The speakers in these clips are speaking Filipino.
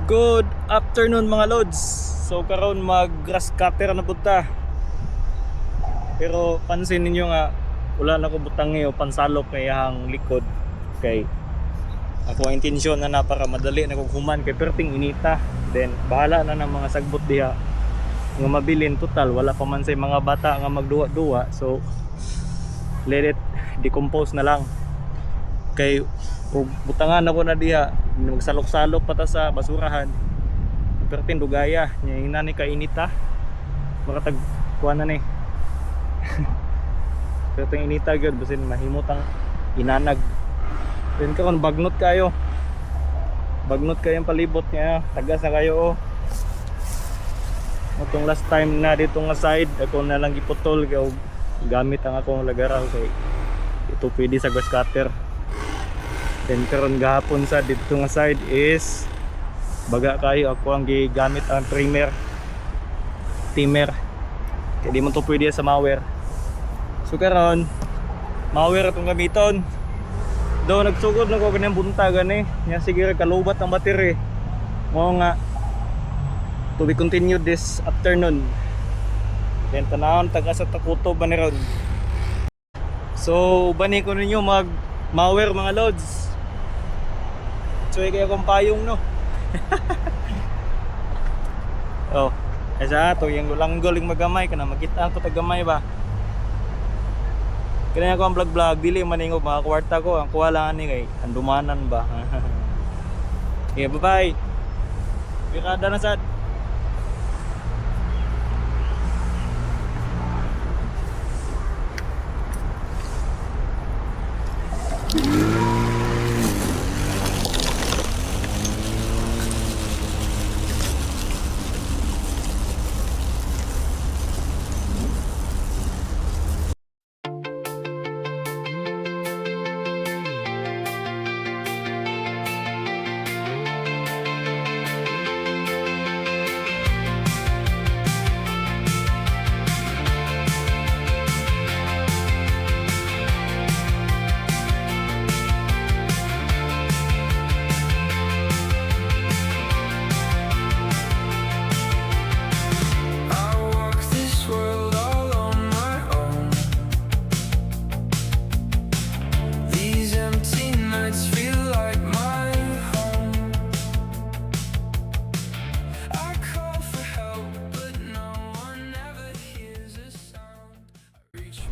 Good afternoon mga lods. So karon mag grass cutter na punta. Pero pansin ninyo nga wala na ko butang ngayon pansalok kay ang likod. Kay ako ang intensyon na para madali na kog human kay perting inita. Then bahala na ng mga sagbot diha nga mabilin total wala pa man say mga bata nga magduwa-duwa. So let it decompose na lang. Kay ug butangan ako na diha magsalok-salok pata sa basurahan pertin dugaya nya inani ka inita makatag kuan na ni pertin inita gyud basin mahimot ang inanag then karon bagnot kayo palibot nya tagas na kayo Itong last time na dito nga side ako na lang giputol kay gamit ang akong lagaran kay ito pwede sa grass cutter. Then karon gahapon sa dito nga side is baga kayo ako ang gigamit ang trimmer kaya di mo to pwede sa mower. So karon mower itong gamiton daw nagsugod na ko ganyan bunta gani nya sige kalubat ang battery mo nga to be continued this afternoon. Then tanawon taga sa takuto ba ni ron. So bani ko ninyo mag mower mga lods. So kaya kong payong no. Oh, esa to yung langgol yung magamay kana makita ko tagamay ba. Kaya ko ang vlog dili maningog mga kwarta ko ang kuha lang ani kay andumanan ba. Okay, bye-bye. Bikada na sad.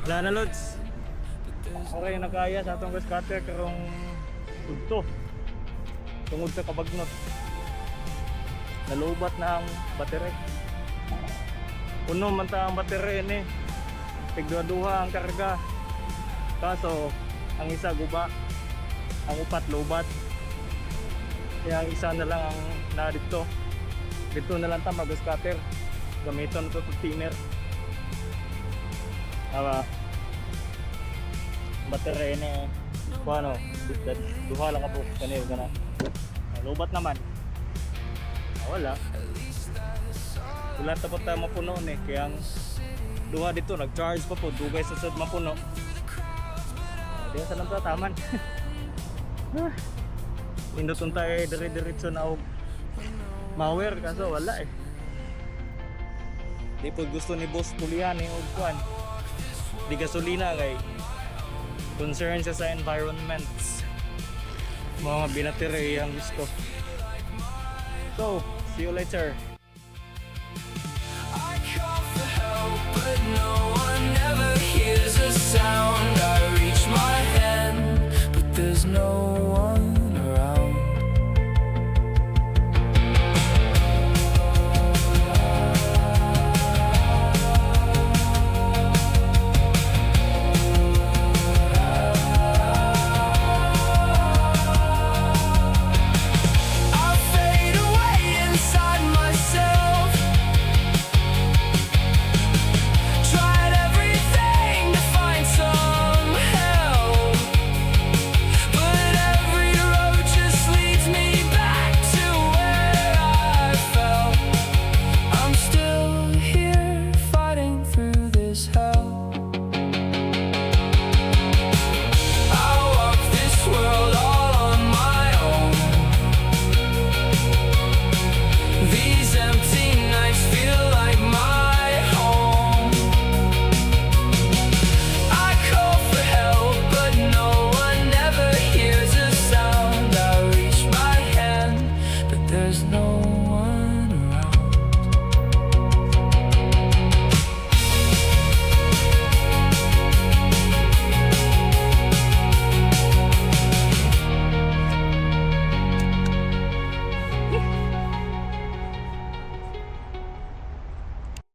Wala na lods. Okay na kaya sa atong grass cutter karong udto. Tungod sa kabagnot. Nalubat na ang battery. Puno man ta ang battery ni. Tigduha ang karga. Kaso ang isa guba, ang upat lubat. Kaya ang isa na lang ang na dito. Dito na lang ta mag grass cutter. Gamiton ko to thinner. Battery ni kuano duha lang ako kanil kana lubat naman wala tapos tayo mapuno ni kaya ang duha dito nag-charge pa po dugay sa sud mapuno diya sa nang taman indot unta dire-diretso na og mower kaso wala di po gusto ni boss pulihan og kuan di gasolina kay concern siya sa environment mga binatere ang gusto. So see you later. I call for help, but no